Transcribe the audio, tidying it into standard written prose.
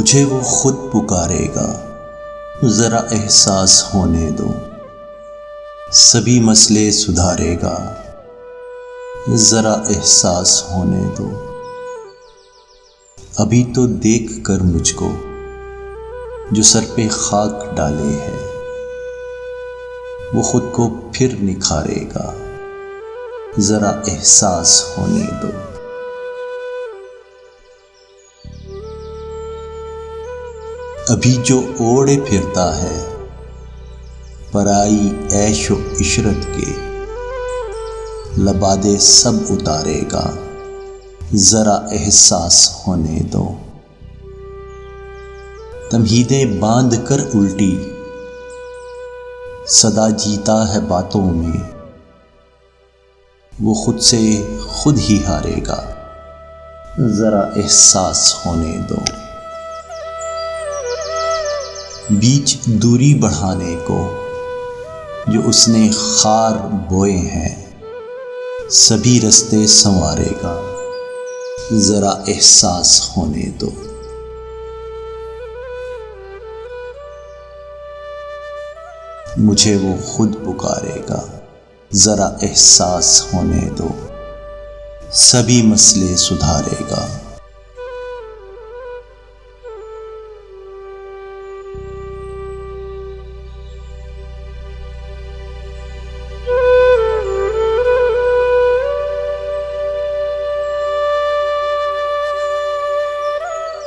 मुझे वो खुद पुकारेगा, जरा एहसास होने दो। सभी मसले सुधारेगा, जरा एहसास होने दो। अभी तो देख कर मुझको जो सर पे खाक डाले है, वो खुद को फिर निखारेगा, जरा एहसास होने दो। अभी जो ओढ़े फिरता है पराई ऐशो इशरत के, लबादे सब उतारेगा, जरा एहसास होने दो। तमहीदें बांध कर उल्टी सदा जीता है बातों में, वो खुद से खुद ही हारेगा, जरा एहसास होने दो। बीच दूरी बढ़ाने को जो उसने खार बोए हैं, सभी रास्ते संवारेगा, जरा एहसास होने दो। मुझे वो खुद पुकारेगा, जरा एहसास होने दो। सभी मसले सुधारेगा,